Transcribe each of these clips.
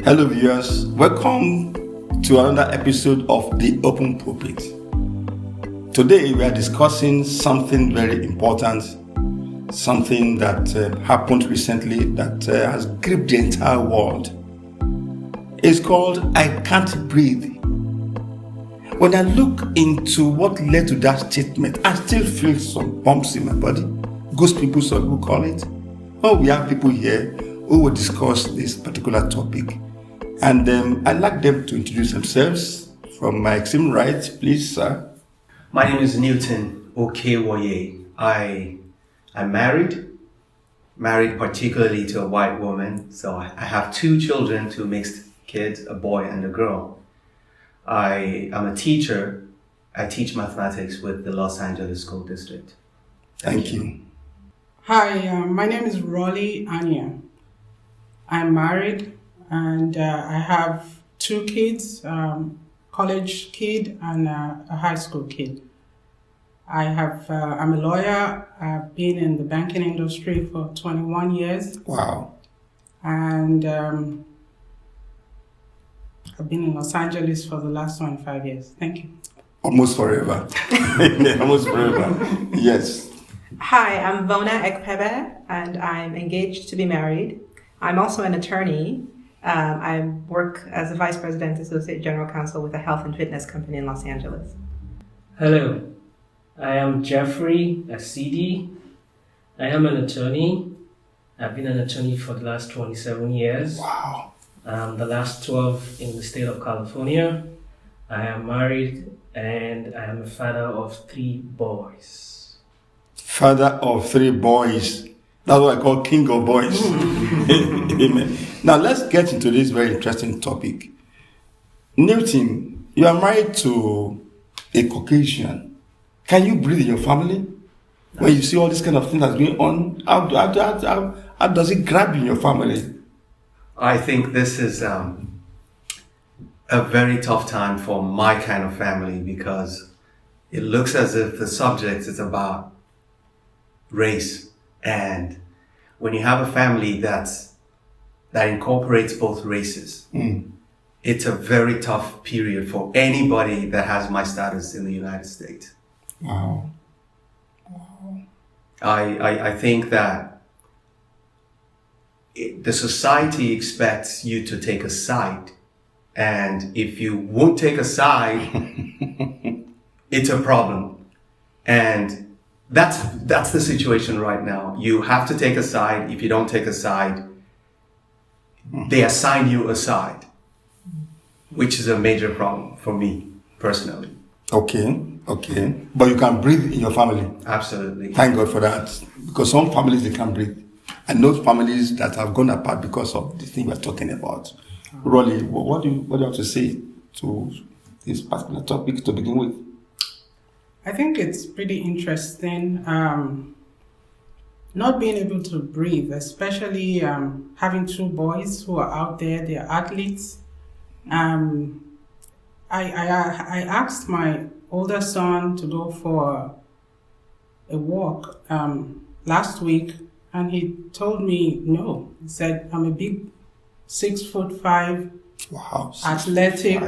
Hello viewers, welcome to another episode of The Open Pulpit. Today we are discussing something very important, something that happened recently that has gripped the entire world. It's called I Can't Breathe. When I look into what led to that statement, I still feel some bumps in my body. Ghost people, some people call it. Oh, we have people here who will discuss this particular topic. And I'd like them to introduce themselves. From my extreme right, please, sir. My name is Newton Okewoye. I'm married particularly to a white woman. So I have two children, two mixed kids, a boy and a girl. I am a teacher. I teach mathematics with the Los Angeles School District. Thank you. Hi, my name is Rolly Anya. I'm married and I have two kids, college kid and a high school kid. I'm a lawyer. I've been in the banking industry for 21 years. Wow. And I've been in Los Angeles for the last 25 years. Thank you. Almost forever. Almost forever. Yes. Hi, I'm Vona Ekpebe, and I'm engaged to be married. I'm also an attorney. I work as a Vice President, Associate General Counsel with a health and fitness company in Los Angeles. Hello, I am Jeffrey Asidi. I am an attorney. I've been an attorney for the last 27 years. Wow. The last 12 in the state of California. I am married and I am a father of 3 boys. Father of 3 boys. That's what I call king of boys. Amen. Now let's get into this very interesting topic. Newton, you are married to a Caucasian. Can you breathe in your family? When you see all this kind of thing that's going on, how does it grab you in your family? I think this is a very tough time for my kind of family because it looks as if the subject is about race. And when you have a family that incorporates both races, it's a very tough period for anybody that has my status in the United States. Wow. I think that the society expects you to take a side. And if you won't take a side, it's a problem. And that's the situation right now. You have to take a side. If you don't take a side, they assign you a side, which is a major problem for me personally. Okay. But you can breathe in your family. Absolutely. Thank God for that. Because some families, they can't breathe. And those families that have gone apart because of the thing we're talking about. Rolly, what do you have to say to this particular topic to begin with? I think it's pretty interesting not being able to breathe, especially having 2 boys who are out there, they're athletes. I asked my older son to go for a walk last week, and he told me no. He said, I'm a big 6'5", wow, athletic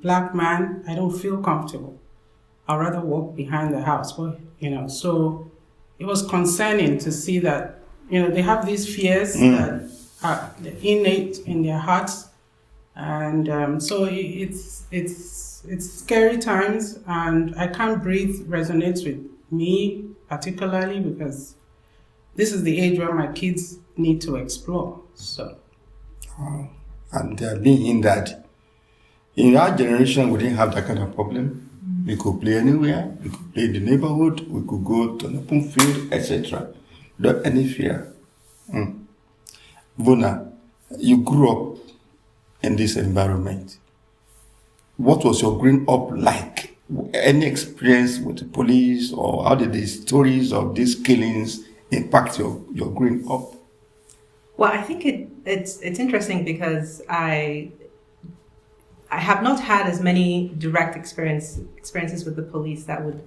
black man. I don't feel comfortable. I'd rather walk behind the house, but so it was concerning to see that they have these fears that are innate in their hearts, and so it's scary times. And I Can't Breathe resonates with me particularly because this is the age where my kids need to explore. So, and being in that, in our generation, we didn't have that kind of problem. We could play anywhere. We could play in the neighborhood. We could go to an open field, etc. Without any fear. Vona, you grew up in this environment. What was your growing up like? Any experience with the police, or how did the stories of these killings impact your growing up? Well, I think it's interesting because I have not had as many direct experiences with the police that would,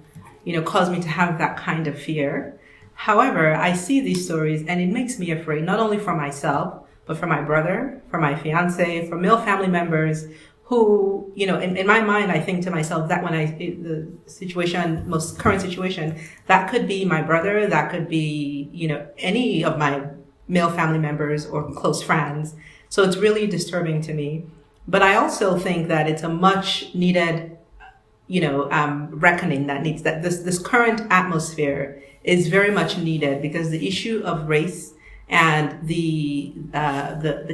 cause me to have that kind of fear. However, I see these stories and it makes me afraid, not only for myself, but for my brother, for my fiance, for male family members who, in my mind, I think to myself that the situation, most current situation, that could be my brother, that could be, any of my male family members or close friends. So it's really disturbing to me. But I also think that it's a much needed, reckoning that this current atmosphere is very much needed, because the issue of race and the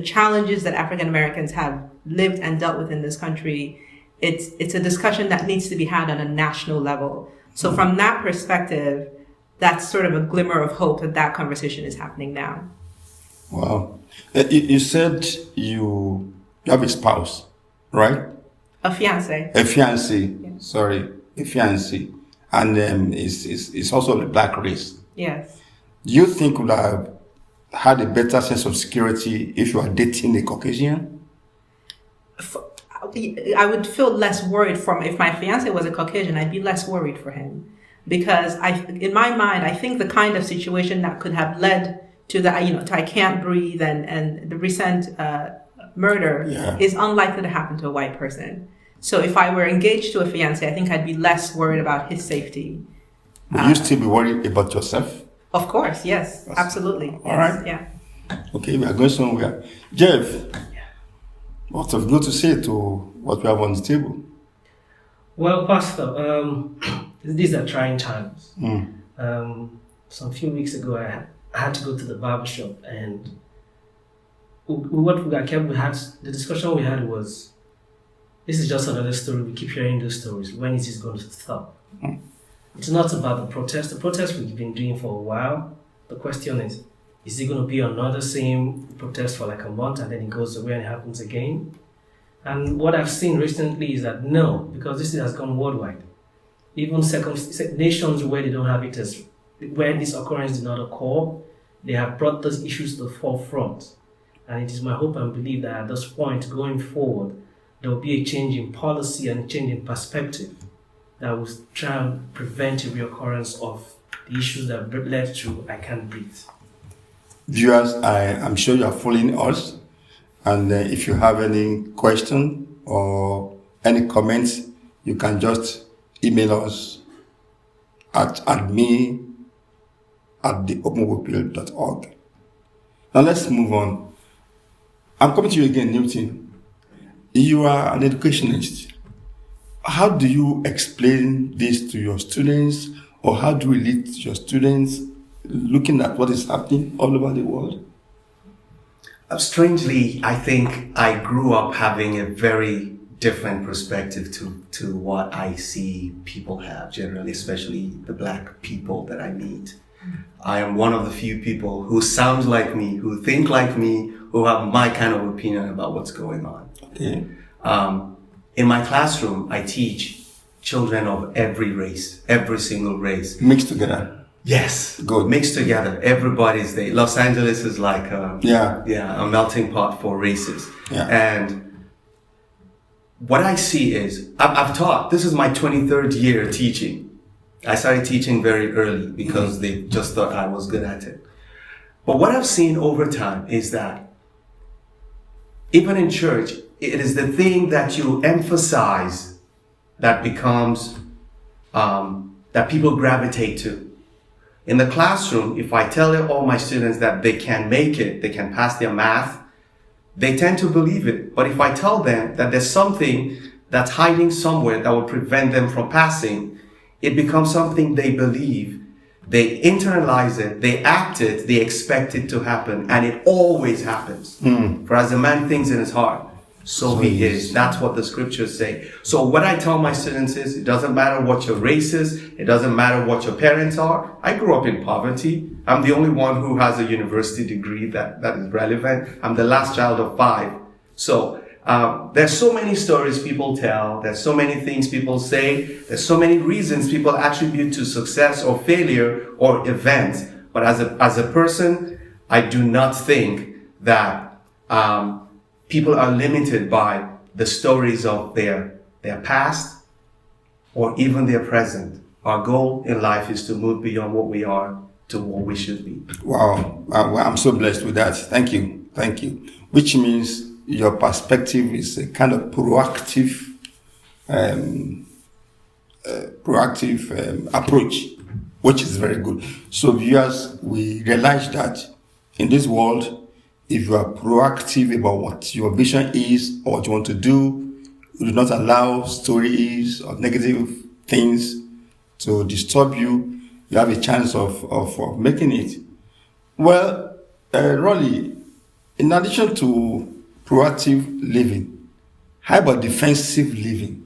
challenges that African Americans have lived and dealt with in this country, it's a discussion that needs to be had on a national level. So from that perspective, that's sort of a glimmer of hope that conversation is happening now. Wow. You said you have a spouse, right? A fiance. A fiancé. Yeah. Sorry, a fiancé. And it's also a black race. Yes. Do you think you would have had a better sense of security if you are dating a Caucasian? I would feel less worried if my fiance was a Caucasian, I'd be less worried for him. Because in my mind, I think the kind of situation that could have led to I can't breathe and the recent murder is unlikely to happen to a white person. So if I were engaged to a fiance, I think I'd be less worried about his safety. Would you still be worried about yourself? Of course, yes, absolutely. All right. Yeah. Okay, we are going somewhere. Jeff, what have you got to say to what we have on the table? Well, Pastor, these are trying times. Some few weeks ago, I had to go to the barber shop, and the discussion we had was, this is just another story. We keep hearing those stories. When is this going to stop? It's not about the protest. The protest we've been doing for a while. The question is it going to be another same protest for like a month and then it goes away and it happens again? And what I've seen recently is that no, because this has gone worldwide. Even nations where they don't have it as, where this occurrence did not occur, they have brought those issues to the forefront. And it is my hope and belief that at this point going forward, there will be a change in policy and a change in perspective that will try and prevent a reoccurrence of the issues that led to I Can't Breathe. Viewers, I'm sure you are following us. And if you have any question or any comments, you can just email us at admin@theopenworldpl.org. Now let's move on. I'm coming to you again, Newton. You are an educationist. How do you explain this to your students, or how do you lead your students looking at what is happening all over the world? Strangely, I think I grew up having a very different perspective to what I see people have generally, especially the black people that I meet. I am one of the few people who sounds like me, who think like me, who have my kind of opinion about what's going on. Okay. In my classroom, I teach children of every race, every single race. Mixed together. Yes. Good. Mixed together. Everybody's there. Los Angeles is like a melting pot for races. Yeah. And what I see is, I've taught, this is my 23rd year teaching. I started teaching very early because they just thought I was good at it. But what I've seen over time is that even in church, it is the thing that you emphasize that becomes, that people gravitate to. In the classroom, if I tell all my students that they can make it, they can pass their math, they tend to believe it. But if I tell them that there's something that's hiding somewhere that will prevent them from passing, it becomes something they believe. They internalize it, they act it, they expect it to happen, and it always happens. For as a man thinks in his heart, so he is. That's what the scriptures say. So what I tell my students is, it doesn't matter what your race is, it doesn't matter what your parents are. I grew up in poverty. I'm the only one who has a university degree that is relevant. I'm the last child of 5. So there's so many stories people tell, there's so many things people say, there's so many reasons people attribute to success or failure or events. But as a person, I do not think that people are limited by the stories of their past or even their present. Our goal in life is to move beyond what we are to what we should be. Wow. Well, I'm so blessed with that. Thank you. Which means your perspective is a kind of proactive approach, which is very good. So viewers, we realize that in this world, if you are proactive about what your vision is or what you want to do, you do not allow stories or negative things to disturb you, you have a chance of making it. Well, Rolly, in addition to proactive living, how about defensive living?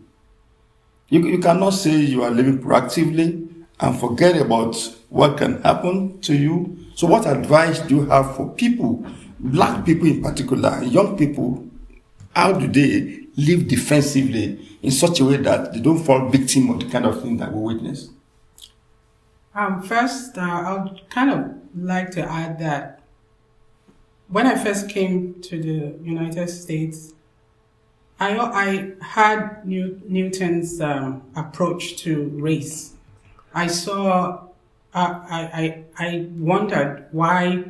You cannot say you are living proactively and forget about what can happen to you. So what advice do you have for people, black people in particular, young people? How do they live defensively in such a way that they don't fall victim of the kind of thing that we witness? First, I would kind of like to add that when I first came to the United States, I had Newton's approach to race. I saw, I wondered why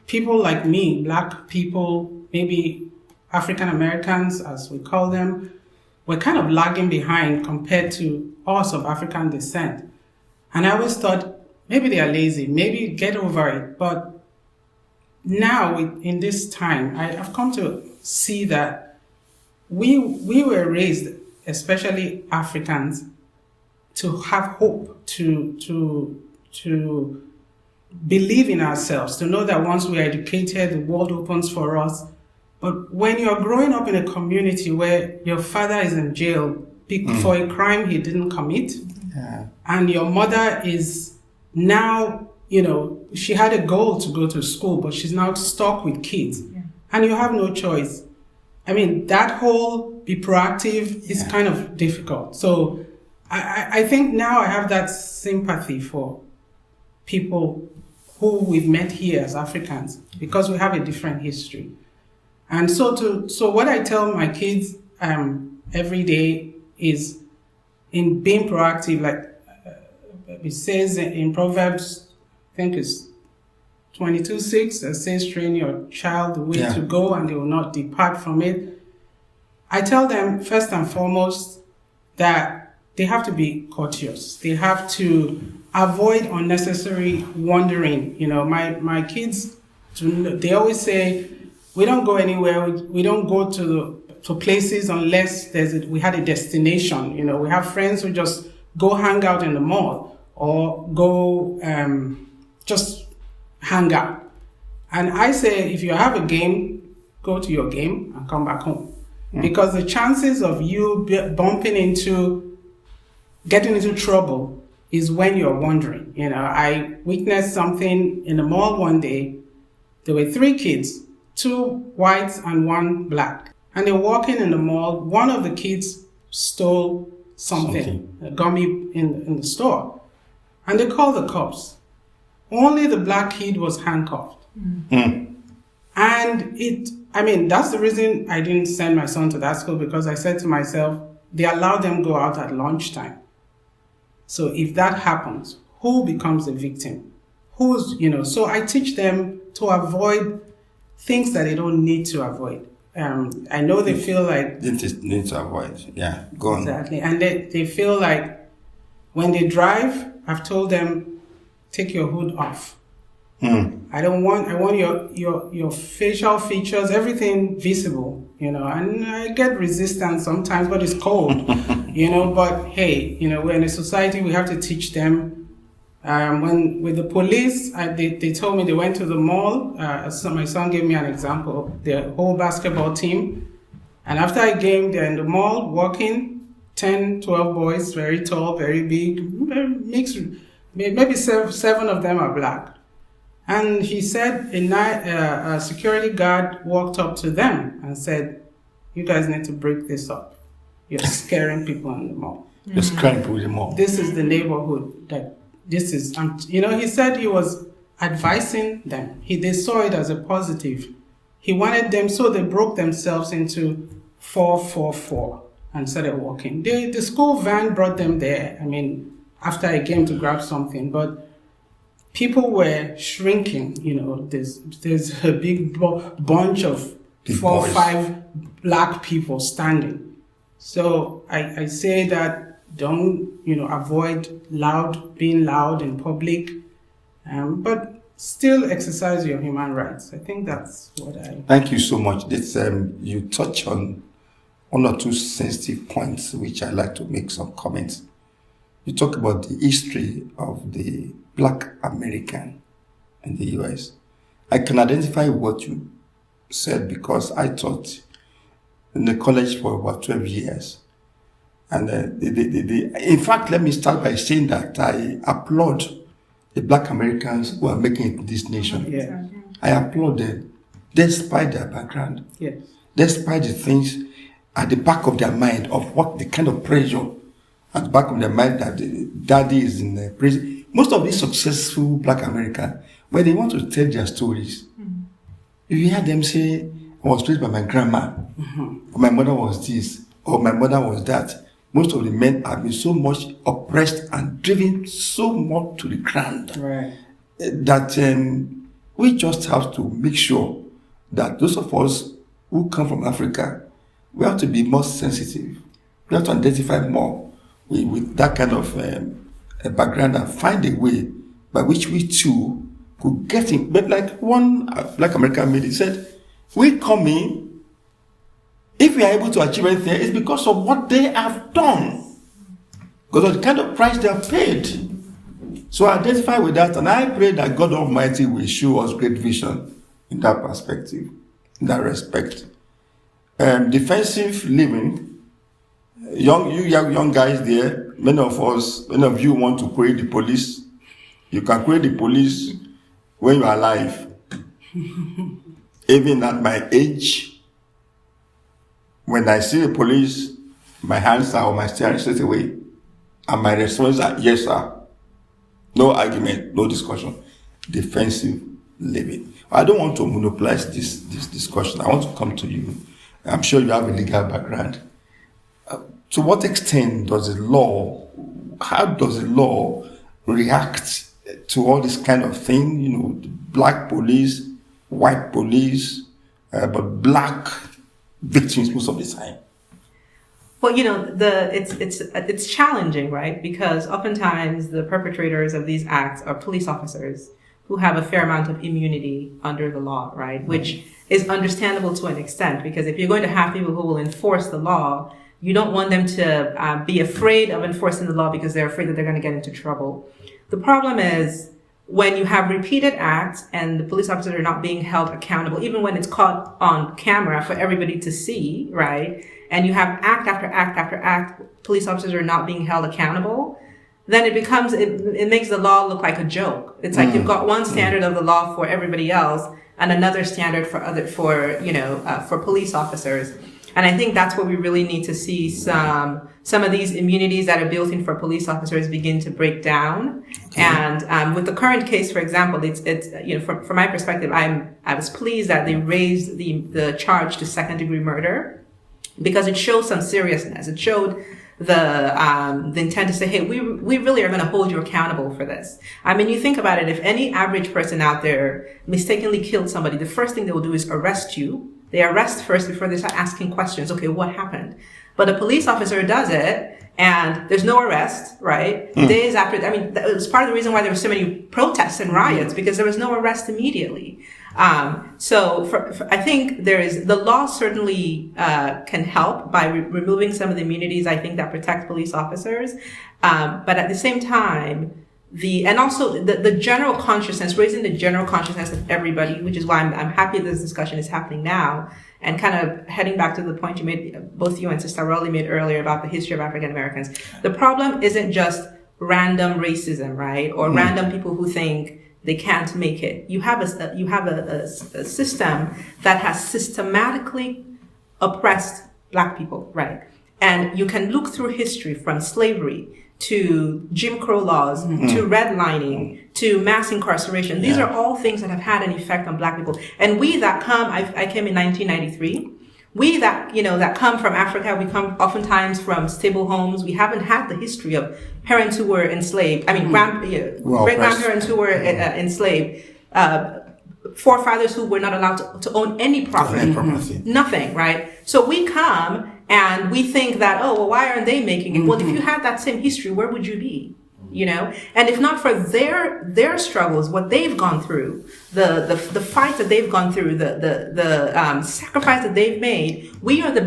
people like me, black people, maybe African Americans as we call them, were kind of lagging behind compared to us of African descent. And I always thought, maybe they are lazy, maybe get over it. But now, in this time, I've come to see that we were raised, especially Africans, to have hope, to believe in ourselves, to know that once we are educated, the world opens for us. But when you're growing up in a community where your father is in jail for a crime he didn't commit, and your mother is now, she had a goal to go to school, but she's now stuck with kids, and you have no choice. I mean, that whole be proactive is kind of difficult. So I think now I have that sympathy for people who we've met here as Africans, because we have a different history. And so what I tell my kids every day is, in being proactive, like it says in Proverbs, I think it's 22:6, that says, train your child the way to go and they will not depart from it. I tell them first and foremost that they have to be courteous. They have to avoid unnecessary wandering. My kids, they always say, we don't go anywhere. We don't go to places unless we had a destination. We have friends who just go hang out in the mall or go just hang out. And I say, if you have a game, go to your game and come back home. Because the chances of you getting into trouble is when you're wandering. I witnessed something in the mall one day. There were 3 kids, 2 whites and 1 black. And they're walking in the mall. One of the kids stole something. A gummy in the store. And they called the cops. Only the black kid was handcuffed. And that's the reason I didn't send my son to that school, because I said to myself, they allow them go out at lunchtime. So if that happens, who becomes the victim? So I teach them to avoid things that they don't need to avoid. I know they feel like... They need to avoid. Yeah, go on. Exactly. And they feel like when they drive, I've told them, take your hood off. I want your facial features, everything visible, and I get resistance sometimes, but it's cold, but hey, we're in a society, we have to teach them. With the police, they told me they went to the mall. So my son gave me an example, the whole basketball team. And after a game, they're in the mall walking, 10, 12 boys, very tall, very big, mixed, maybe 7 of them are black. And he said a security guard walked up to them and said, you guys need to break this up. You're scaring people in the mall. You're scaring people in the mall. This is the neighborhood that this is. He said he was advising them. They saw it as a positive. He wanted them, so they broke themselves into 4-4-4 and started walking. The school van brought them there. after I came to grab something, but people were shrinking. There's a big bunch of Big 4 or boys. 5 black people standing. So I say that don't avoid being loud in public, but still exercise your human rights. I think that's what I. Thank you so much. This, you touch on one or two sensitive points which I like to make some comments. You talk about the history of the Black American in the US. I can identify what you said because I taught in the college for about 12 years. And in fact, let me start by saying that I applaud the Black Americans who are making it in this nation. Yeah. I applaud them despite their background, Yes. despite the things at the back of their mind of what the kind of pressure at the back of their mind that the daddy is in the prison. Most of these successful Black Americans, when they want to tell their stories, if you hear them say, I was raised by my grandma, or my mother was this, or my mother was that, most of the men have been so much oppressed and driven so much to the ground Right. that we just have to make sure that those of us who come from Africa, we have to be more sensitive. We have to identify more with that kind of a background and find a way by which we too could get in. But like one Black American made, he said, we come in, if we are able to achieve anything, it's because of what they have done. Because of the kind of price they have paid. So I identify with that, and I pray that God Almighty will show us great vision in that perspective, in that respect. Defensive living, young guys there, many of you want to create the police. You can create the police when you are alive. Even at my age, when I see the police, my hands are on my steering straight away. And my response are, yes, sir. No argument, no discussion. Defensive living. I don't want to monopolize this discussion. I want to come to you. I'm sure you have a legal background. To what extent does how does the law react to all this kind of thing? Black police, white police, but black victims most of the time. Well, it's challenging, right? Because oftentimes the perpetrators of these acts are police officers who have a fair amount of immunity under the law, right? Which is understandable to an extent, because if you're going to have people who will enforce the law, you don't want them to be afraid of enforcing the law because they're afraid that they're going to get into trouble. The problem is when you have repeated acts and the police officers are not being held accountable, even when it's caught on camera for everybody to see, right? And you have act after act after act, police officers are not being held accountable, then it makes the law look like a joke. It's like you've got one standard of the law for everybody else and another standard for police officers. And I think that's where we really need to see some of these immunities that are built in for police officers begin to break down. Okay. And with the current case, for example, it's from my perspective, I was pleased that they raised the charge to second-degree murder because it showed some seriousness. It showed the intent to say, hey, we really are going to hold you accountable for this. I mean, you think about it, if any average person out there mistakenly killed somebody, the first thing they will do is arrest you. They arrest first before they start asking questions. Okay, what happened? But a police officer does it and there's no arrest, right? Days after, that was part of the reason why there were so many protests and riots, because there was no arrest immediately. I think the law certainly can help by removing some of the immunities, I think, that protect police officers. But at the same time, the general consciousness, raising the general consciousness of everybody, which is why I'm happy this discussion is happening now, and kind of heading back to the point you made, both you and Sister Rowley made earlier about the history of African Americans. The problem isn't just random racism, right? Or random people who think they can't make it. You have a system that has systematically oppressed Black people, right? And you can look through history from slavery to Jim Crow laws, to redlining, to mass incarceration. These are all things that have had an effect on Black people. And I came in 1993. We that come from Africa, we come oftentimes from stable homes. We haven't had the history of parents who were enslaved. I mean, great grandparents who were enslaved. Forefathers who were not allowed to own any property. Nothing, right? So we come and we think that, oh, well, why aren't they making it? Well, if you had that same history, where would you be? And if not for their struggles, what they've gone through, the fight that they've gone through, the sacrifice that they've made, we are the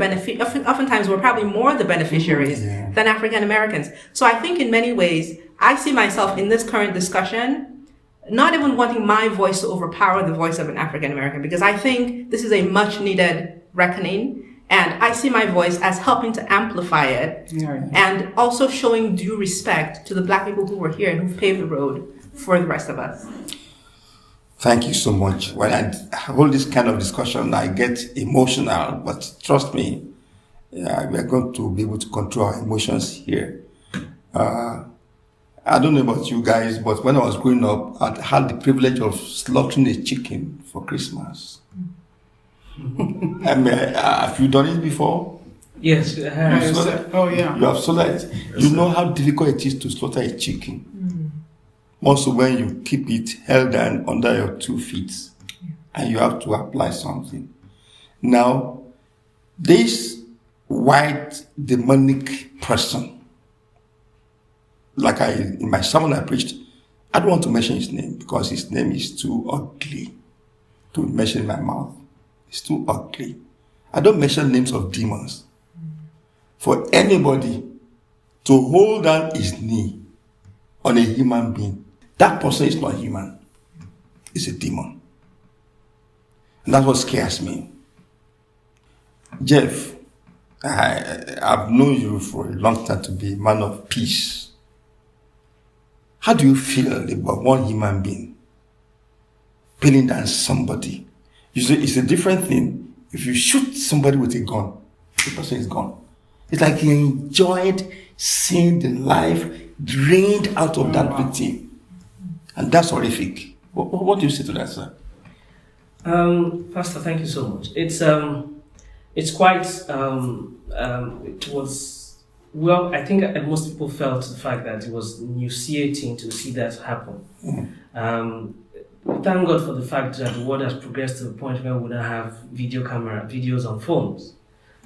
oftentimes we're probably more the beneficiaries than African Americans. So I think in many ways, I see myself in this current discussion, not even wanting my voice to overpower the voice of an African American, because I think this is a much needed reckoning. And I see my voice as helping to amplify it and also showing due respect to the Black people who were here and who paved the road for the rest of us. Thank you so much. When I hold this kind of discussion, I get emotional, but trust me, we are going to be able to control our emotions here. I don't know about you guys, but when I was growing up, I had the privilege of slaughtering a chicken for Christmas. I mean, have you done it before? Yes. You have slaughtered it. You know how difficult it is to slaughter a chicken. Also, when you keep it held down under your 2 feet, and you have to apply something. Now, this white demonic person, in my sermon I preached, I don't want to mention his name because his name is too ugly to mention in my mouth. It's too ugly. I don't mention names of demons. For anybody to hold down his knee on a human being, that person is not human. It's a demon. And that's what scares me. Jeff, I've known you for a long time to be a man of peace. How do you feel about one human being pinning down somebody? You see, it's a different thing. If you shoot somebody with a gun, the person is gone. It's like he enjoyed seeing the life drained out of that victim. And that's horrific. What do you say to that, sir? Pastor, thank you so much. It's quite, it was, well, I think most people felt the fact that it was nauseating to see that happen. Thank God for the fact that the world has progressed to the point where we don't have videos on phones.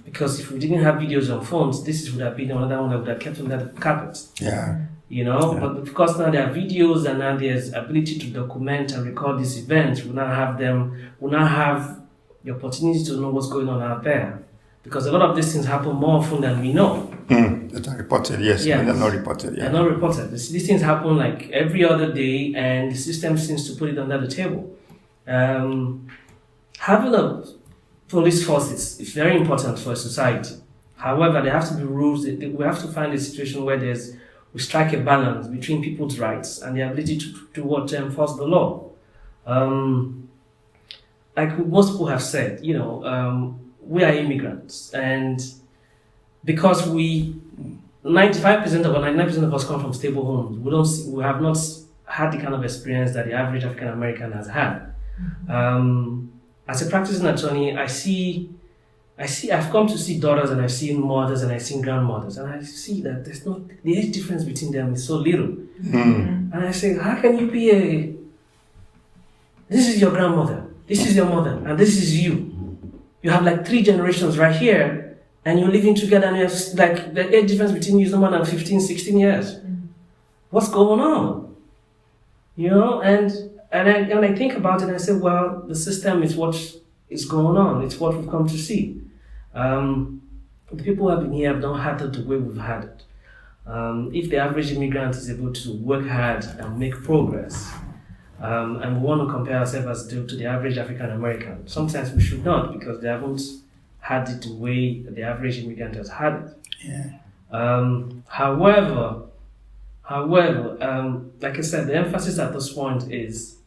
Because if we didn't have videos on phones, this would have been another one that would have kept under the carpet. But because now there are videos and now there's ability to document and record these events, we now have the opportunity to know what's going on out there. Because a lot of these things happen more often than we know. That are reported, yes. They're not reported, They're not reported. These things happen like every other day, and the system seems to put it under the table. Having a police force is very important for a society. However, there have to be rules. We have to find a situation where we strike a balance between people's rights and the ability to enforce the law. Like most people have said, we are immigrants, and because 95% or 99% of us come from stable homes, we have not had the kind of experience that the average African American has had. As a practicing attorney, I've come to see daughters, and I've seen mothers, and I've seen grandmothers, and I see that the age difference between them is so little. And I say, how can you be this is your grandmother, this is your mother, and this is you. You have like 3 generations right here, and you're living together, and you have like the age difference between you is no more than 15, 16 years. What's going on? And I think about it, and I say, well, the system is what is going on. It's what we've come to see. The people who have been here have not had it the way we've had it. If the average immigrant is able to work hard and make progress, and we want to compare ourselves to the average African American, sometimes we should not, because they haven't had it the way the average immigrant has had it. However, like I said, the emphasis at this point is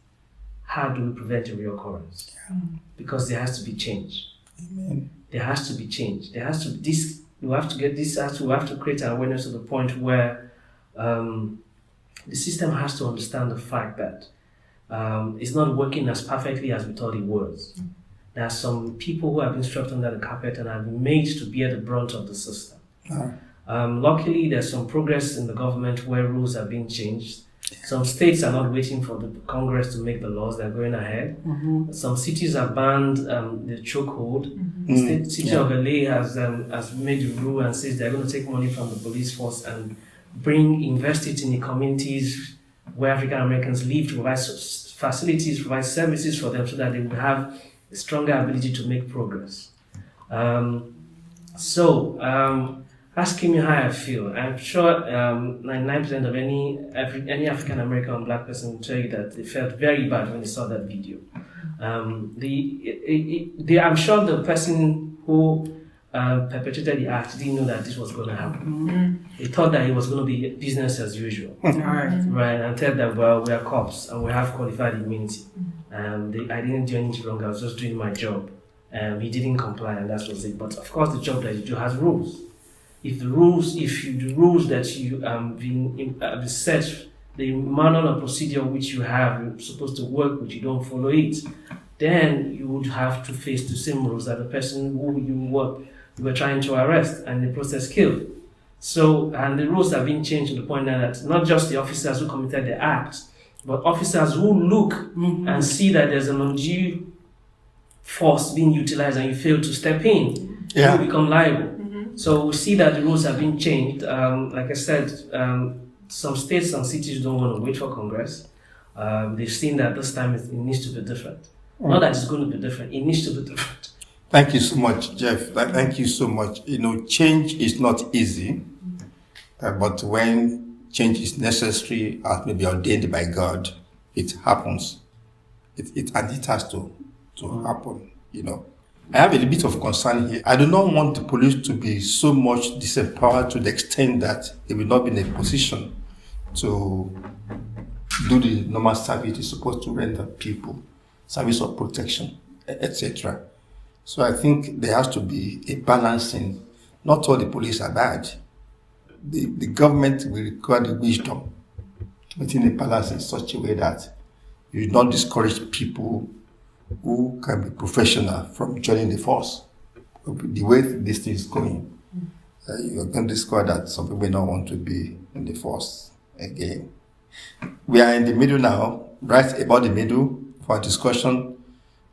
how do we prevent a reoccurrence? Because there has to be change. Amen. There has to be change. There has to be this. We have to create an awareness to the point where the system has to understand the fact that it's not working as perfectly as we thought it was. there are some people who have been swept under the carpet and have been made to bear the brunt of the system. Luckily, there's some progress in the government where rules are being changed. Some states are not waiting for the Congress to make the laws, they're going ahead. Some cities have banned the chokehold. The city of LA has made a rule and says they're going to take money from the police force and invest it in the communities where African Americans live, to provide facilities, provide services for them so that they will have a stronger ability to make progress. Asking me how I feel, I'm sure 99% of any African American or Black person will tell you that they felt very bad when they saw that video. I'm sure the person who perpetrated the act didn't know that this was going to happen. They thought that it was going to be business as usual. Right, and said that, well, we are cops and we have qualified immunity. I didn't do anything wrong, I was just doing my job. He didn't comply, and that was it. But of course, the job that you do has rules. If the rules that you been set, the manual and procedure which you have, you're supposed to work with, you don't follow it, then you would have to face the same rules that the person who you were trying to arrest and in the process killed. So, and the rules have been changed to the point that not just the officers who committed the act, but officers who look and see that there's an undue force being utilized and you fail to step in, you become liable. So we see that the rules have been changed. Like I said, some states and cities don't want to wait for Congress. They've seen that this time it needs to be different. Not that it's going to be different, it needs to be different. Thank you so much, Jeff. Thank you so much. Change is not easy, but when change is necessary, as maybe ordained by God, it happens. It has to happen, I have a little bit of concern here. I do not want the police to be so much disempowered to the extent that they will not be in a position to do the normal service it's supposed to render people, service of protection, etc. So I think there has to be a balancing. Not all the police are bad. The government will require the wisdom to maintain a balance in such a way that you do not discourage people who can be professional from joining the force. The way this thing is going, you're going to discover that some people don't want to be in the force again. We are in the middle now, right about the middle for our discussion.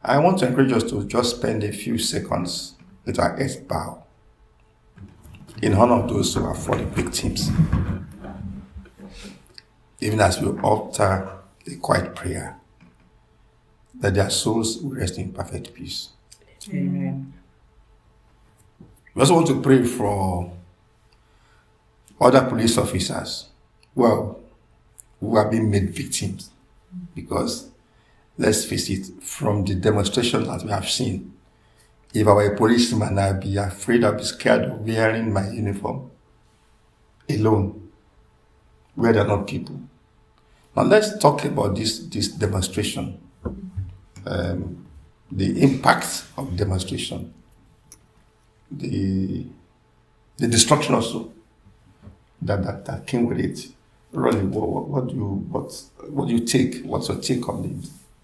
I want to encourage us to just spend a few seconds with our heads bowed in honor of those who are fallen victims, even as we utter a quiet prayer, that their souls will rest in perfect peace. Amen. We also want to pray for other police officers who have been made victims, because let's face it, from the demonstration that we have seen, if I were a policeman, I'd be afraid, I'd be scared of wearing my uniform alone, where there are not people. Now let's talk about this demonstration. The impact of demonstration, the destruction also that came with it. Ronnie, what do you take? What's your take on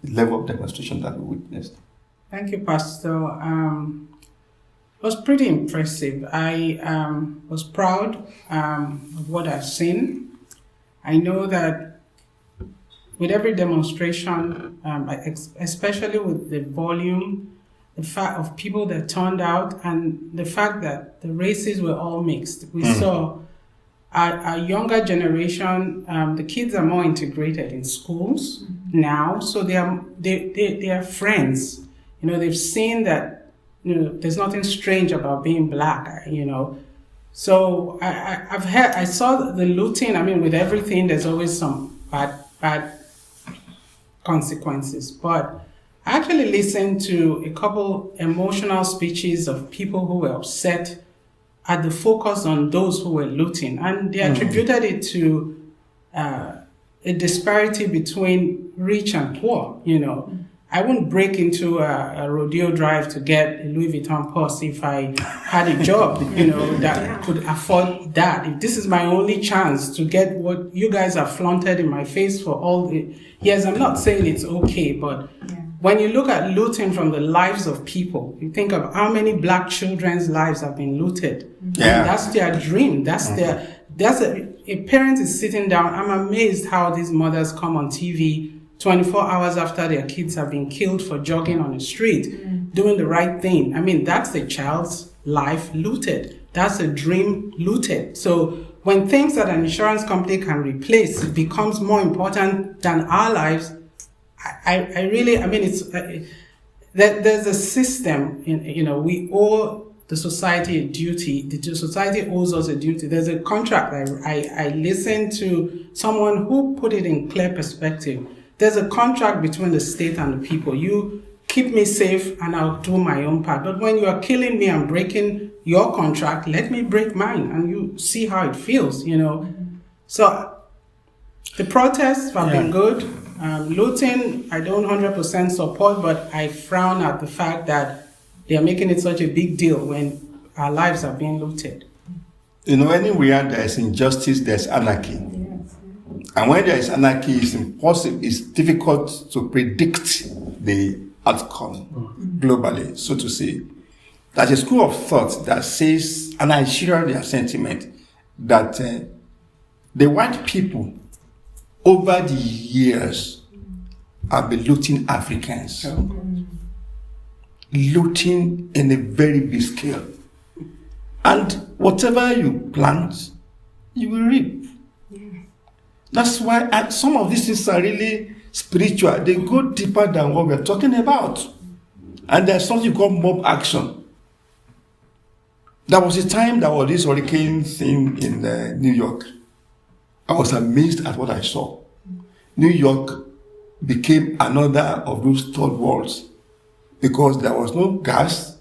the level of demonstration that we witnessed? Thank you, Pastor. It was pretty impressive. I was proud of what I've seen. I know that with every demonstration, especially with the volume, the fact of people that turned out, and the fact that the races were all mixed, we saw a younger generation. The kids are more integrated in schools now, so they are friends. They've seen that there's nothing strange about being Black. So I saw the looting. I mean, with everything, there's always some bad consequences. But I actually listened to a couple emotional speeches of people who were upset at the focus on those who were looting, and they attributed it to a disparity between rich and poor. I wouldn't break into a Rodeo Drive to get a Louis Vuitton purse if I had a job, that could afford that. If this is my only chance to get what you guys have flaunted in my face for all the years, I'm not saying it's okay, but when you look at looting from the lives of people, you think of how many black children's lives have been looted. Yeah. And that's their dream. That's a parent is sitting down. I'm amazed how these mothers come on TV 24 hours after their kids have been killed for jogging on the street, doing the right thing. I mean, that's a child's life looted. That's a dream looted. So when things that an insurance company can replace, it becomes more important than our lives. There's a system, we owe the society a duty. The society owes us a duty. There's a contract. I listened to someone who put it in clear perspective. There's a contract between the state and the people. You keep me safe and I'll do my own part. But when you are killing me and breaking your contract, let me break mine and you see how it feels, So the protests have been good. Looting, I don't 100% support, but I frown at the fact that they are making it such a big deal when our lives are being looted. Anywhere there is injustice, there's anarchy. And when there is anarchy, it's difficult to predict the outcome globally, so to say. There's a school of thought that says, and I share their sentiment, that the white people over the years have been looting Africans. Looting in a very big scale. And whatever you plant, you will reap. That's why some of these things are really spiritual. They go deeper than what we're talking about. And there's something called mob action. There was a time there was this hurricane thing in New York. I was amazed at what I saw. New York became another of those third worlds because there was no gas,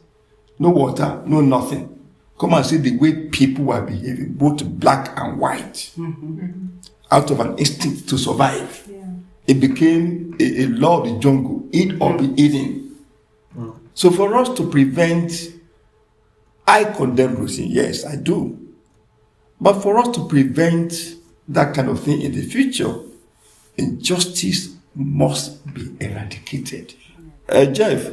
no water, no nothing. Come and see the way people were behaving, both black and white, out of an instinct to survive. Yeah. It became a law of the jungle, eat or be eaten. So for us to prevent, I condemn losing, yes, I do. But for us to prevent that kind of thing in the future, injustice must be eradicated. Jeff,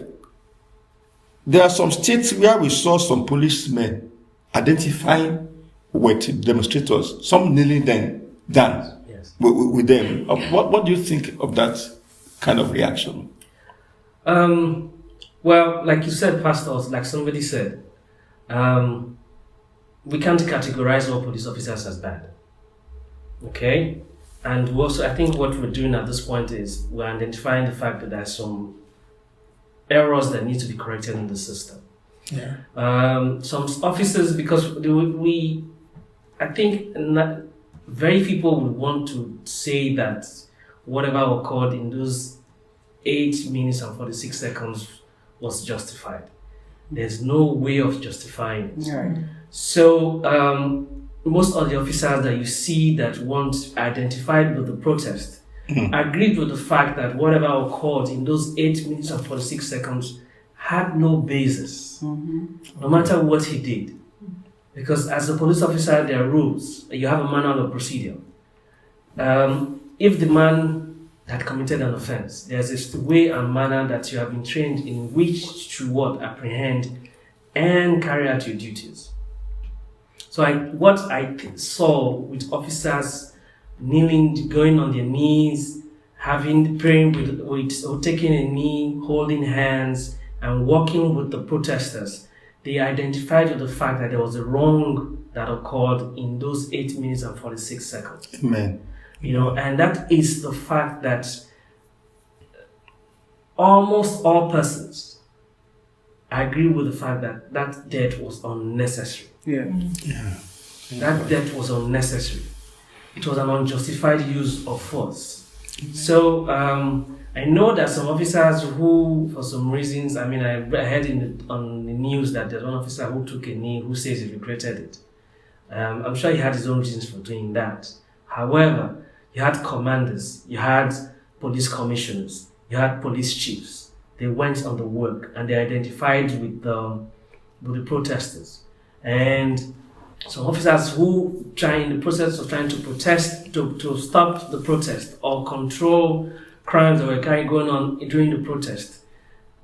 there are some states where we saw some policemen identifying with demonstrators, some kneeling down with them. What do you think of that kind of reaction? Well, like you said, pastors, like somebody said, we can't categorize all police officers as bad. Okay? And also, I think what we're doing at this point is we're identifying the fact that there's some errors that need to be corrected in the system. Yeah. Some officers, because I think very few people would want to say that whatever occurred in those 8 minutes and 46 seconds was justified. There's no way of justifying it. Right. So most of the officers that you see that weren't identified with the protest agreed with the fact that whatever occurred in those 8 minutes and 46 seconds had no basis, no matter what he did. Because as a police officer, there are rules. You have a manual of procedure. If the man had committed an offense, there's a way and manner that you have been trained in which to apprehend and carry out your duties. So what I saw with officers kneeling, going on their knees, praying with taking a knee, holding hands, and walking with the protesters, they identified with the fact that there was a wrong that occurred in those 8 minutes and 46 seconds. Amen. And that is the fact that almost all persons agree with the fact that that death was unnecessary. Yeah. That death was unnecessary. It was an unjustified use of force. So I know that some officers who, for some reasons, I heard on the news that there's one officer who took a knee who says he regretted it. I'm sure he had his own reasons for doing that. However, you had commanders, you had police commissioners, you had police chiefs. They went on the work and they identified with the protesters. And some officers who in the process of trying to protest, to stop the protest or control crimes that were going on during the protest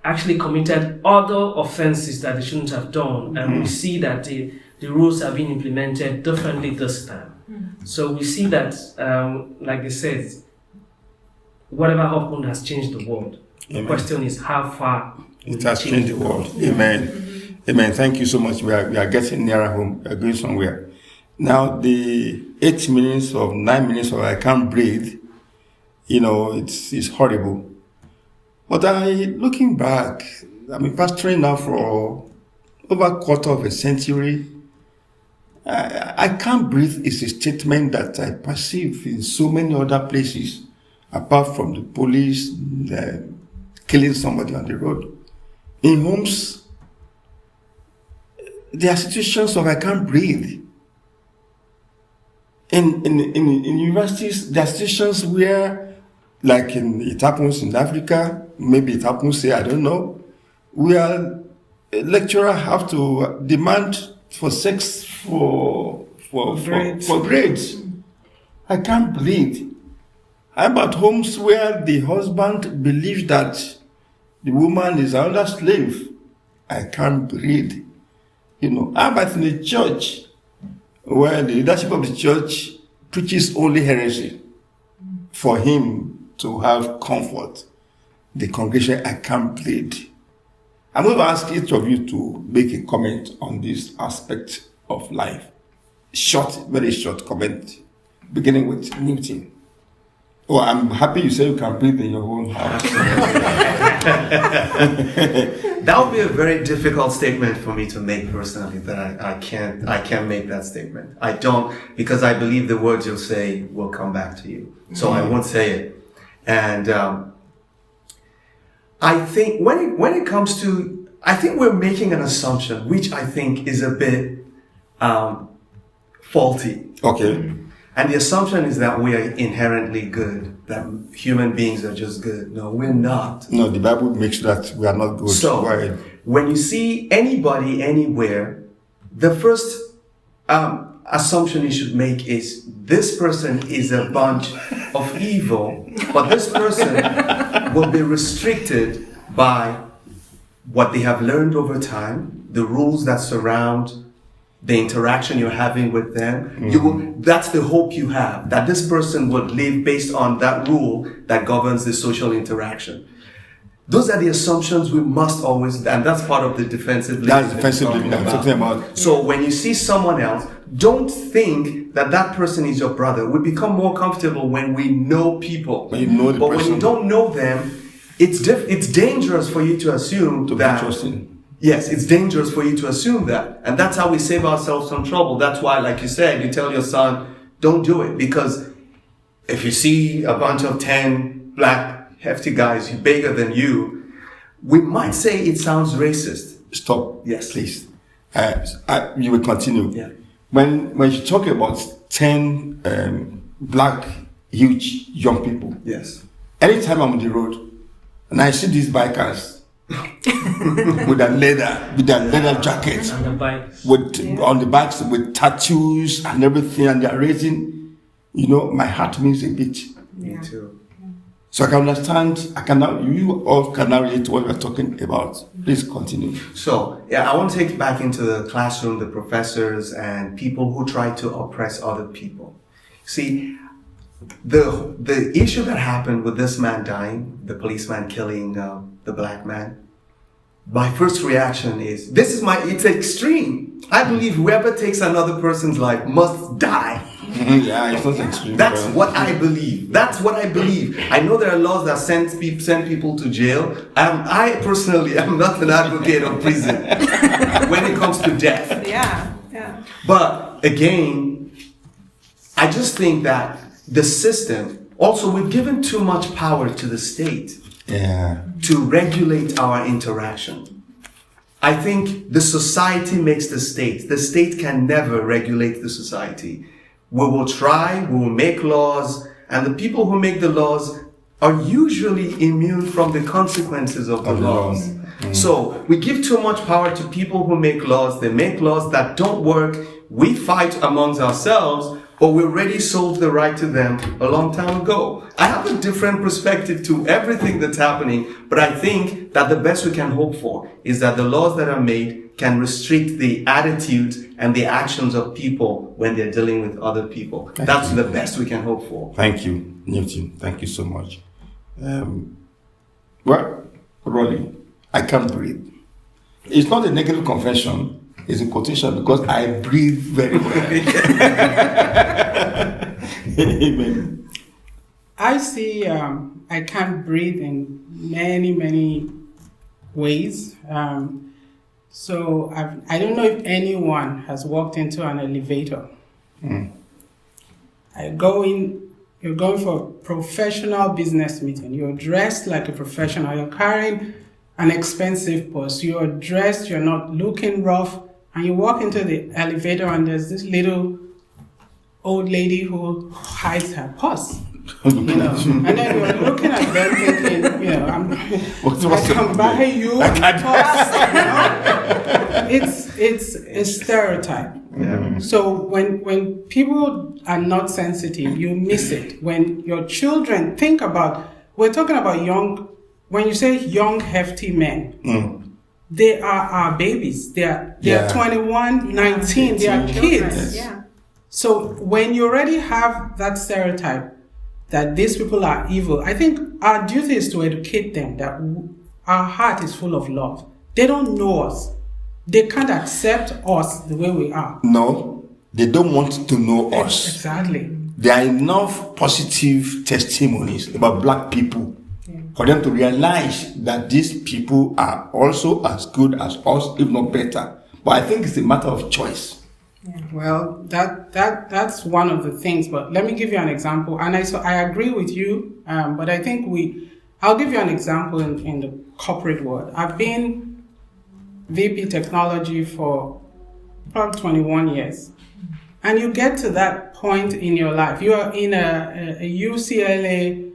actually committed other offenses that they shouldn't have done. And we see that the rules are being implemented differently this time. So we see that, like they said, whatever happened has changed the world. Amen. The question is how far It has changed the world. Amen. Amen. Thank you so much. We are getting nearer home. We are going somewhere. Now, the 8 minutes or 9 minutes of I can't breathe, it's horrible. But looking back, I've been pastoring now for over a quarter of a century. I can't breathe is a statement that I perceive in so many other places, apart from the police killing somebody on the road. In homes, there are situations of I can't breathe. In universities, there are situations where, like it happens in Africa, maybe it happens here, I don't know, where a lecturer have to demand for sex for grades. I can't breathe. How about homes where the husband believes that the woman is another slave? I can't breathe. How about in the church where the leadership of the church preaches only heresy for him to have comfort? The congregation, I can't breathe. I'm going to ask each of you to make a comment on this aspect of life. Short, very short comment, beginning with Newton. Oh, I'm happy you say you can breathe in your own house. That would be a very difficult statement for me to make personally, that I can't make that statement. I don't, because I believe the words you'll say will come back to you. So I won't say it. And I think when it comes to, I think we're making an assumption, which I think is a bit faulty. Okay. And the assumption is that we are inherently good, that human beings are just good. No, we're not. No, the Bible makes that we are not good. So, right. When you see anybody anywhere, the first assumption you should make is this person is a bunch of evil, but this person will be restricted by what they have learned over time, the rules that surround the interaction you're having with them. That's the hope you have, that this person would live based on that rule that governs the social interaction. Those are the assumptions we must always, and that's part of the defensive living. That's defensive living I'm talking about. So when you see someone else, don't think that that person is your brother. We become more comfortable when we know people. When you know the but person. when you don't know them, it's dangerous for you to assume To be that. trusting. Yes, it's dangerous for you to assume that. And that's how we save ourselves from trouble. That's why, like you said, you tell your son, don't do it. Because if you see a bunch of 10 black, hefty guys bigger than you, we might say it sounds racist. Stop. Yes. Please. You will continue. Yeah. When you talk about 10 black, huge, young people, Yes. anytime I'm on the road and I see these bikers with their leather jackets, And the bikes. on the backs with tattoos and everything, and they're raising, my heart means a bit. Me too. So I can understand. You all can now relate to what we're talking about. Please continue. So, I want to take you back into the classroom, the professors and people who try to oppress other people. See, the issue that happened with this man dying, the policeman killing the black man, my first reaction is, it's extreme. I believe whoever takes another person's life must die. Yeah, it's not extreme. That's what I believe. I know there are laws that send people to jail. I personally am not an advocate of prison when it comes to death. Yeah. But again, I just think that the system, also we've given too much power to the state to regulate our interaction. I think the society makes the state. The state can never regulate the society. We will try, we will make laws, and the people who make the laws are usually immune from the consequences of the laws. So we give too much power to people who make laws. They make laws that don't work. We fight amongst ourselves but we already sold the right to them a long time ago. I have a different perspective to everything that's happening, but I think that the best we can hope for is that the laws that are made can restrict the attitudes and the actions of people when they're dealing with other people. That's the best we can hope for. Thank you, Newton. Thank you so much. Well, Rolly, I can't breathe. It's not a negative confession. It's a quotation because I breathe very well. Amen. I see I can't breathe in many, many ways. So I don't know if anyone has walked into an elevator. You're going for a professional business meeting. You're dressed like a professional. You're carrying an expensive purse. You're dressed, you're not looking rough. And you walk into the elevator and there's this little old lady who hides her purse. And then you're looking at them thinking, I can buy you a purse. It's a stereotype. Yeah. So when people are not sensitive, you miss it. When your children we're talking about when you say young, hefty men, they are our babies. They are 21, 19, they are kids. Yeah. So when you already have that stereotype that these people are evil, I think our duty is to educate them that our heart is full of love. They don't know us. They can't accept us the way we are. No, they don't want to know us. Exactly. There are enough positive testimonies about black people for them to realize that these people are also as good as us, if not better. But I think it's a matter of choice. Yeah. Well, that's one of the things. But let me give you an example. And I agree with you. But I think I'll give you an example in the corporate world. I've been VP technology for probably 21 years. And you get to that point in your life. You are in a UCLA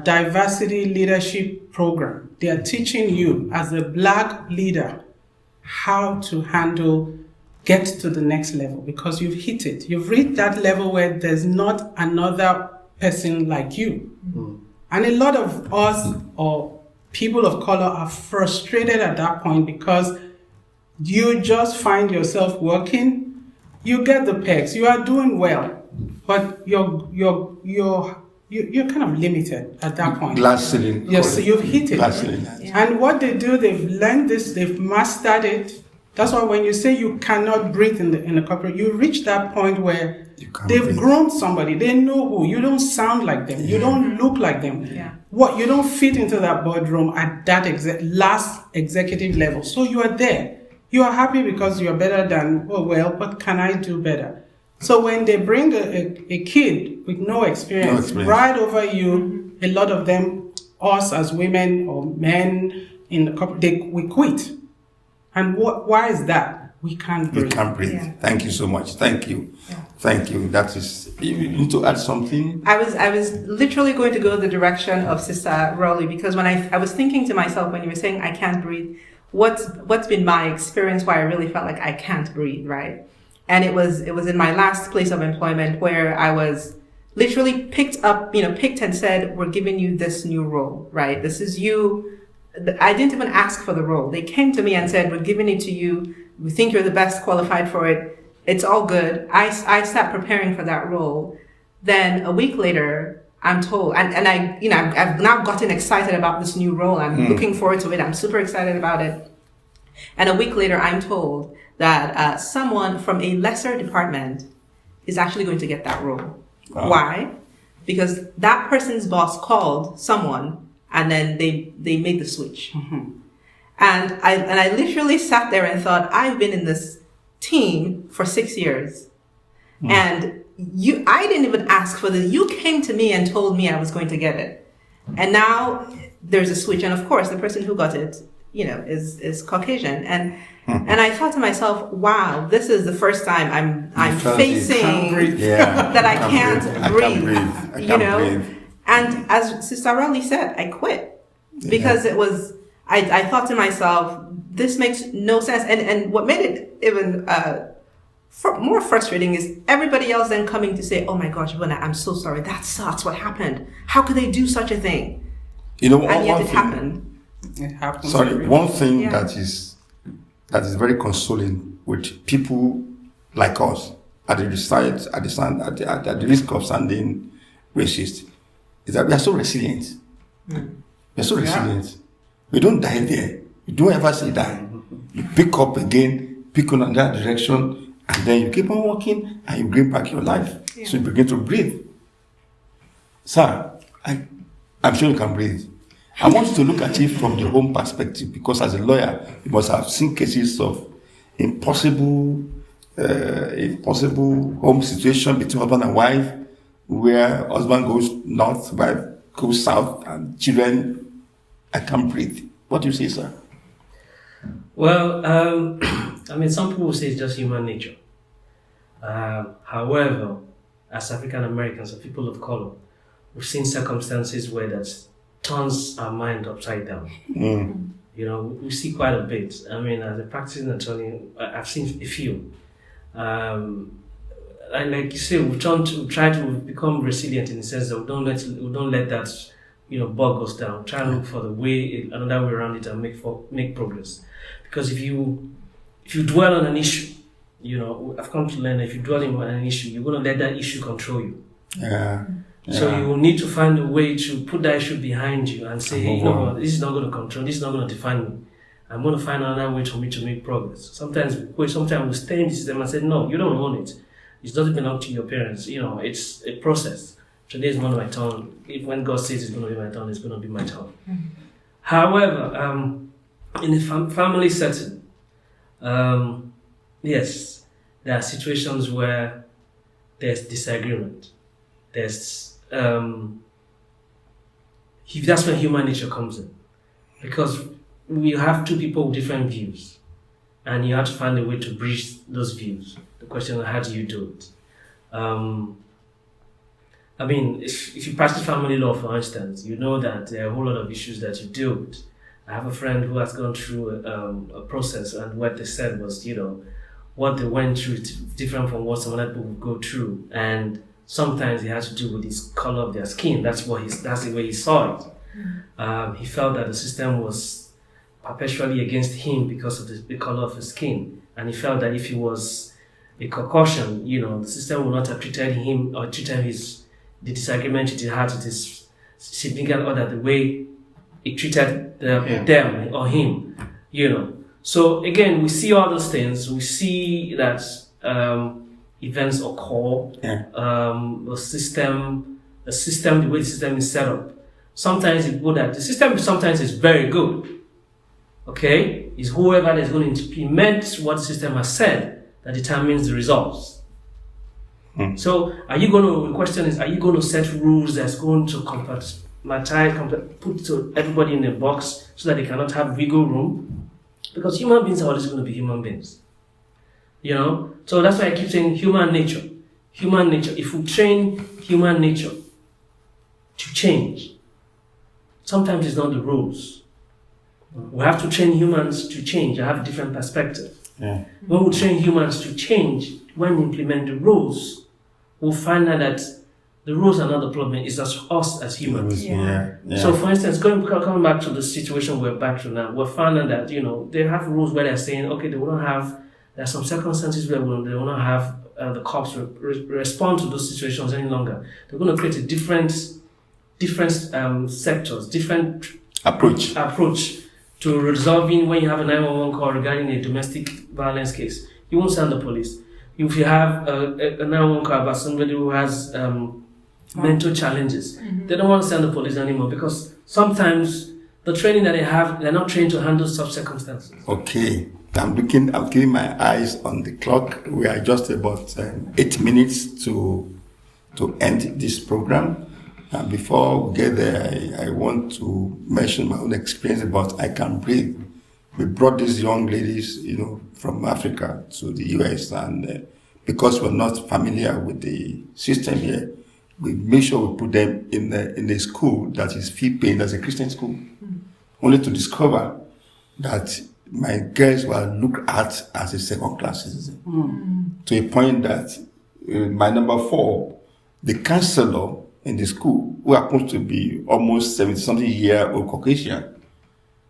diversity leadership program. They are teaching you as a black leader how to get to the next level because you've hit it. You've reached that level where there's not another person like you. And a lot of us or people of color are frustrated at that point because you just find yourself working, you get the pegs, you are doing well, but you're kind of limited at that point. Glass ceiling. Yes, so you've hit it. Glass ceiling. Yeah. And what they do, they've learned this, they've mastered it. That's why when you say you cannot breathe in the corporate, you reach that point where they've grown somebody. They know who. You don't sound like them. You don't look like them. Yeah. You don't fit into that boardroom at that last executive level. So you are there. You are happy because you are better than, what can I do better? So when they bring a kid with no experience right over you, a lot of them, us as women or men in the corporate, we quit. And why is that? We can't breathe. You can't breathe. Yeah. Thank you so much. Thank you. Yeah. Thank you. That is, you need to add something. I was literally going to go the direction of Sister Rolly because when I was thinking to myself when you were saying I can't breathe, what's been my experience why I really felt like I can't breathe, right? And it was in my last place of employment where I was literally picked and said, we're giving you this new role, right? This is you. I didn't even ask for the role. They came to me and said, we're giving it to you. We think you're the best qualified for it. It's all good. I sat preparing for that role. Then a week later, I'm told, and I've now gotten excited about this new role. I'm looking forward to it. I'm super excited about it. And a week later, I'm told that someone from a lesser department is actually going to get that role. Wow. Why? Because that person's boss called someone and then they made the switch. Mm-hmm. And I literally sat there and thought, I've been in this team for 6 years. And I didn't even ask for this. You came to me and told me I was going to get it. And now there's a switch. And of course, the person who got it, is Caucasian. And I thought to myself, wow, this is the first time I'm facing that I can't breathe. And as Sister Rolly said, I quit because it was, I thought to myself, this makes no sense. And what made it even more frustrating is everybody else then coming to say, "Oh my gosh, Bona, I'm so sorry. That sucks. What happened? How could they do such a thing?" You know, And yet one it thing, happened. It happens. sorry, every one day. thing Yeah. that is very consoling with people like us at the risk of sounding racist is that we are so resilient. We are so resilient. We don't die there. We don't ever say die. You pick up again, pick on another direction, and then you keep on walking and you bring back your life. So you begin to breathe. Sir, I'm sure you can breathe. I want you to look at it from the home perspective, because as a lawyer, you must have seen cases of impossible home situation between husband and wife, where husband goes north, wife goes south, and children, I can't breathe. What do you say, sir? Well, I mean, some people say it's just human nature. However, as African Americans or people of color, we've seen circumstances where that turns our mind upside down. You know, we see quite a bit. I mean, as a practicing attorney, I've seen a few. And like you say, we try to become resilient in the sense that we don't let that, you know, bog us down. Try to look for another way around it and make progress. Because if you dwell on an issue, you know, I've come to learn that if you dwell on an issue, you're going to let that issue control you. So you will need to find a way to put that issue behind you and say, hey, you know what, this is not going to control, this is not going to define me. I'm going to find another way for me to make progress. Sometimes we stay in the system and say, no, you don't own it. It doesn't belong to your parents. You know, it's a process. Today is not my turn. When God says it's going to be my turn, it's going to be my turn. However, in a family setting, yes, there are situations where there's disagreement. That's when human nature comes in, because we have two people with different views, and you have to find a way to bridge those views. The question is, how do you do it? I mean, if you practice family law, for instance, you know that there are a whole lot of issues that you deal with. I have a friend who has gone through a process, and what they said was, you know, what they went through is different from what some other people would go through, and sometimes it has to do with the color of their skin. That's the way he saw it. He felt that the system was perpetually against him because of the color of his skin, and he felt that if he was a Caucasian, you know, the system would not have treated him or treated the disagreement he had with his significant other the way it treated them or him, you know. So again, we see all those things. We see that events occur. The system, the way the system is set up. Sometimes the system sometimes is very good. Okay, it's whoever is going to implement what the system has said that determines the results. So, the question is, are you going to set rules that's going to put everybody in a box so that they cannot have wiggle room? Because human beings are always going to be human beings. You know? So that's why I keep saying human nature. Human nature. If we train human nature to change, sometimes it's not the rules. We have to train humans to change. I have a different perspective. When we train humans to change, when we implement the rules, we'll find out that the rules are not the problem, it's just us as humans. So for instance, coming back to the situation we're back to now, we're finding that, you know, they have rules where they're saying, okay, there are some circumstances where they will not have the cops respond to those situations any longer. They're going to create a different sectors, different approach to resolving when you have a 911 call regarding a domestic violence case. You won't send the police. If you have a 911 call about somebody who has mental challenges, they don't want to send the police anymore, because sometimes the training that they have, they're not trained to handle such circumstances. Okay, I'm keeping my eyes on the clock. We are just about 8 minutes to end this program. And before we get there, I want to mention my own experience about I Can Breathe. We brought these young ladies, you know, from Africa to the US, and because we're not familiar with the system here, we make sure we put them in a school that is fee-paying, as a Christian school, only to discover that my girls were looked at as a second-class citizen. to a point that my number 4, the counselor in the school, who happens to be almost 70-something year old Caucasian,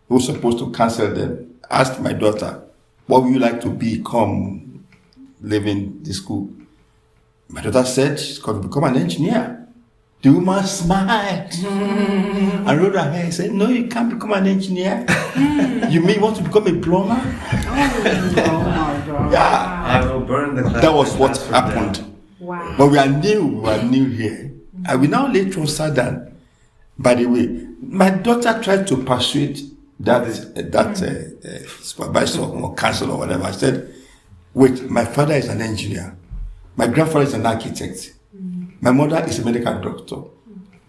who was supposed to counsel them, asked my daughter, what would you like to become leaving the school? My daughter said she's going to become an engineer. The woman smiled and rolled her hair and said, no, you can't become an engineer. You mean you want to become a plumber? Oh my God. Yeah. I will burn the class. That was what classroom down. happened. Wow. But we are new here. I will now lay trousers down. By the way, my daughter tried to persuade that supervisor or counselor or whatever. I said, wait, my father is an engineer. My grandfather is an architect. My mother is a medical doctor.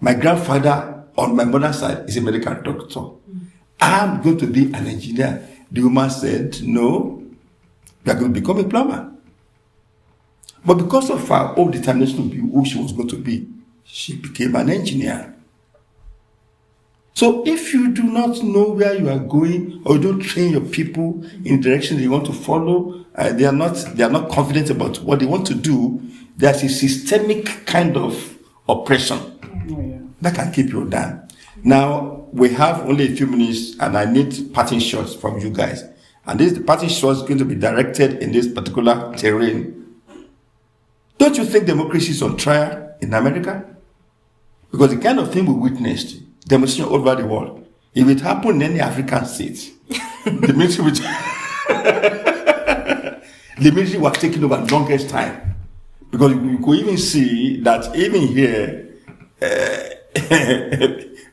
My grandfather on my mother's side is a medical doctor. I'm going to be an engineer. The woman said, no, you are going to become a plumber. But because of her own determination to be who she was going to be, she became an engineer. So if you do not know where you are going, or you don't train your people in the direction that you want to follow, they are not confident about what they want to do, there's a systemic kind of oppression that can keep you down. Now, we have only a few minutes, and I need parting shots from you guys. And this parting shot is going to be directed in this particular terrain. Don't you think democracy is on trial in America? Because the kind of thing we witnessed, demonstration all over the world, if it happened in any African state, the military was taking over the longest time. Because you could even see that even here,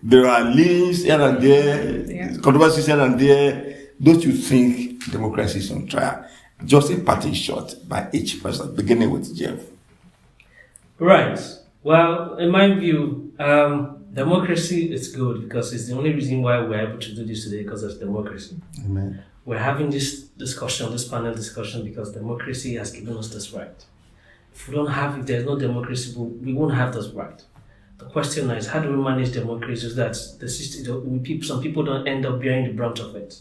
there are leans here and there, controversies here and there. Don't you think democracy is on trial? Just a parting shot by each person, beginning with Jeff. Right. Well, in my view, democracy is good because it's the only reason why we're able to do this today, because of democracy. Amen. We're having this discussion, this panel discussion, because democracy has given us this right. If there's no democracy, we won't have this right. The question is, how do we manage democracy so that the system, some people don't end up bearing the brunt of it?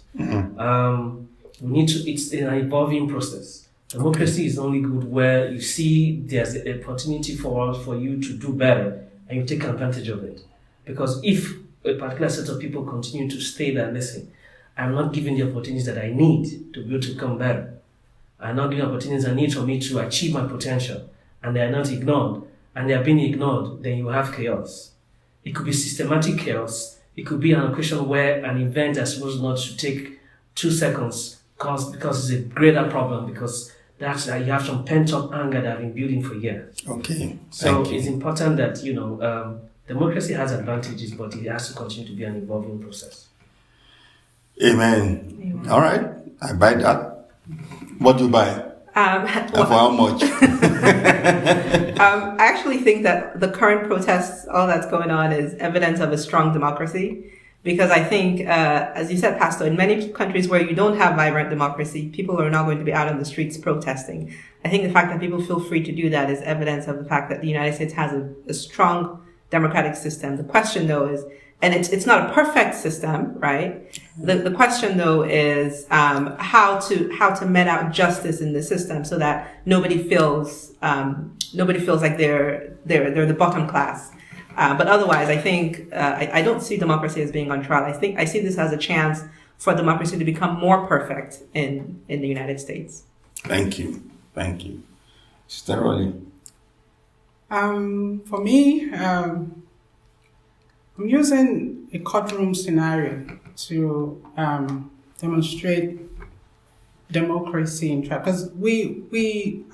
It's an evolving process. Democracy is only good where you see there's an opportunity for you to do better and you take advantage of it. Because if a particular set of people continue to stay there and listen, I'm not giving the opportunities that I need to be able to become better. I'm not giving opportunities I need for me to achieve my potential, and they are not ignored, and they are being ignored, then you have chaos. It could be systematic chaos. It could be an occasion where an event is supposed not to take 2 seconds because it's a greater problem, because that's you have some pent-up anger that have been building for years. Okay, So thank you. it's important that, democracy has advantages, but it has to continue to be an evolving process. Amen. All right, I buy that. What do you buy? And for how much? I actually think that the current protests, all that's going on, is evidence of a strong democracy. Because I think, as you said, Pastor, in many countries where you don't have vibrant democracy, people are not going to be out on the streets protesting. I think the fact that people feel free to do that is evidence of the fact that the United States has a strong democratic system. The question, though, is, and it's not a perfect system, right? The question, though, is how to met out justice in the system so that nobody feels like they're the bottom class. But otherwise, I think I don't see democracy as being on trial. I see this as a chance for democracy to become more perfect in the United States. Thank you. Sister Rolly. For me, I'm using a courtroom scenario to demonstrate democracy in trial, because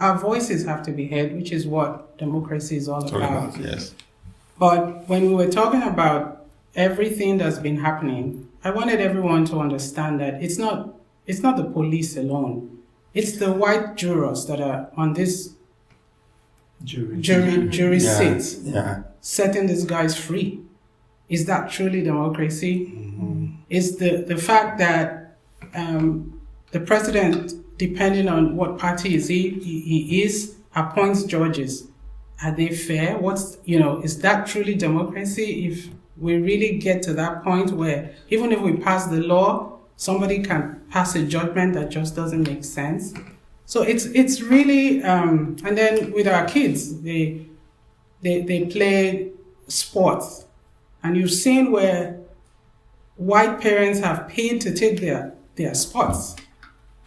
our voices have to be heard, which is what democracy is all about. Yes. But when we were talking about everything that's been happening, I wanted everyone to understand that it's not the police alone. It's the white jurors that are on this jury seats, setting these guys free. Is that truly democracy? Mm-hmm. Is the fact that the president, depending on what party he is, appoints judges? Are they fair? Is that truly democracy? If we really get to that point where even if we pass the law, somebody can pass a judgment that just doesn't make sense. So it's really and then with our kids, they play sports, and you've seen where white parents have paid to take their sports.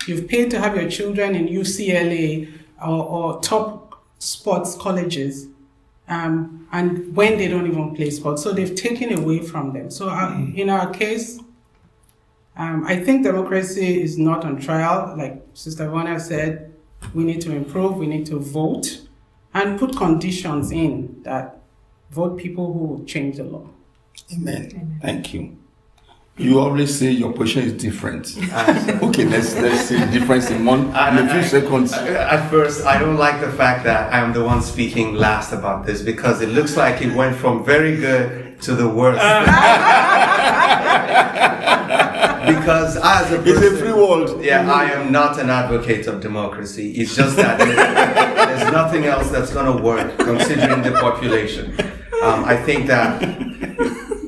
You've paid to have your children in UCLA or top sports colleges, and when they don't even play sports, so they've taken away from them. So in our case, I think democracy is not on trial. Like Sister Vona said, we need to improve, we need to vote, and put conditions in that vote people who will change the law. Amen. Thank you. You always say your position is different. Okay, let's see the difference in a few seconds. At first, I don't like the fact that I'm the one speaking last about this, because it looks like it went from very good to the worst. Because as a person, it's a free world. Yeah, I am not an advocate of democracy. It's just that there's nothing else that's going to work considering the population. I think that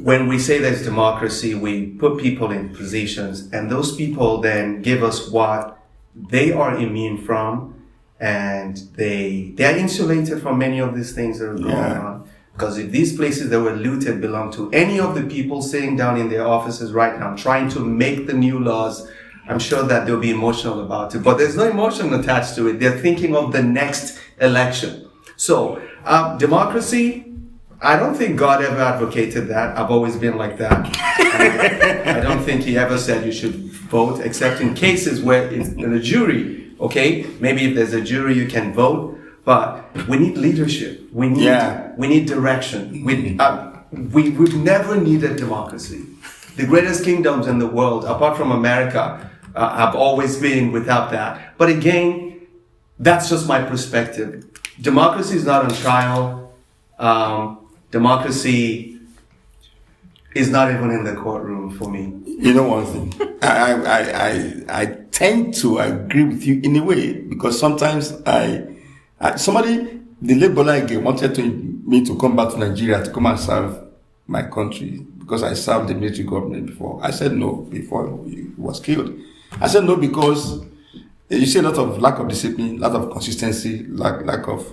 when we say there's democracy, we put people in positions, and those people then give us what they are immune from, and they are insulated from many of these things that are going on. Because if these places that were looted belong to any of the people sitting down in their offices right now trying to make the new laws, I'm sure that they'll be emotional about it. But there's no emotion attached to it. They're thinking of the next election. So, democracy, I don't think God ever advocated that. I've always been like that. I don't think he ever said you should vote, except in cases where it's in a jury. Okay? Maybe if there's a jury, you can vote. But we need leadership. We need direction. We've never needed democracy. The greatest kingdoms in the world, apart from America, have always been without that. But again, that's just my perspective. Democracy is not on trial. Democracy is not even in the courtroom for me. You know one thing, I tend to agree with you in a way, because sometimes the Labour again wanted me to come back to Nigeria to come and serve my country, because I served the military government before. I said no before he was killed. I said no because you see a lot of lack of discipline, lot of consistency, lack of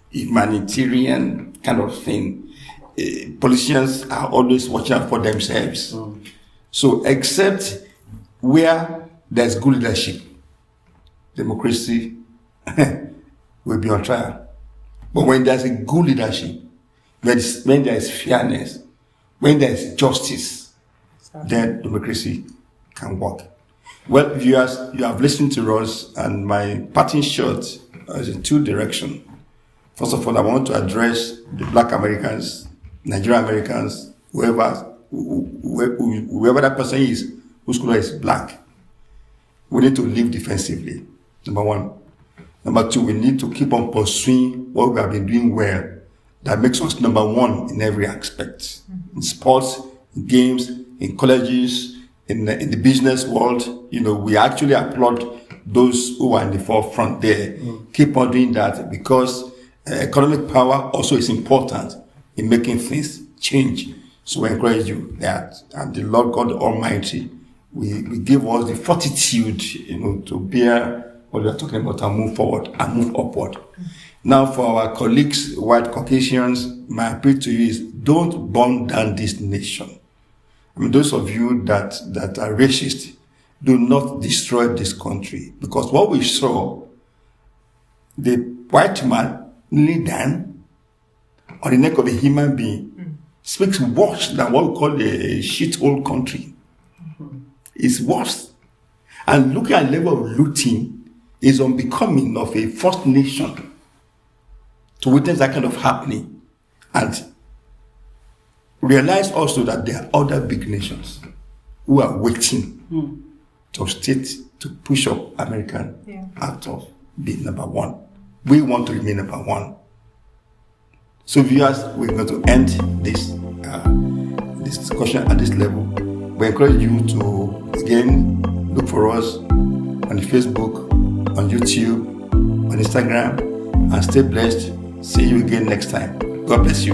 humanitarian kind of thing. Politicians are always watching out for themselves. So except where there's good leadership, democracy will be on trial. But when there's a good leadership, when there is fairness, when there is justice, then democracy can work. Well, viewers, you have listened to us, and my parting shot is in two directions. First of all, I want to address the Black Americans, Nigerian Americans, whoever that person is, whose color is black. We need to live defensively, number one. Number two, we need to keep on pursuing what we have been doing well, that makes us number one in every aspect. In sports, in games, in colleges, in the business world. We actually applaud those who are in the forefront there. Keep on doing that, because economic power also is important in making things change. So we encourage you that, and the Lord God Almighty will give us the fortitude, to bear what we are talking about and move forward and move upward. Now, for our colleagues, white Caucasians, my appeal to you is, don't burn down this nation. Those of you that are racist, do not destroy this country, because what we saw, the white man kneel down on the neck of a human being, speaks worse than what we call a shithole country. It's worse. And looking at the level of looting is unbecoming of a first nation to witness that kind of happening. And realize also that there are other big nations who are waiting to push up American out of being number one. We want to remain number one. So viewers, we're going to end this discussion at this level. We encourage you to, again, look for us on Facebook, on YouTube, on Instagram, and stay blessed. See you again next time. God bless you.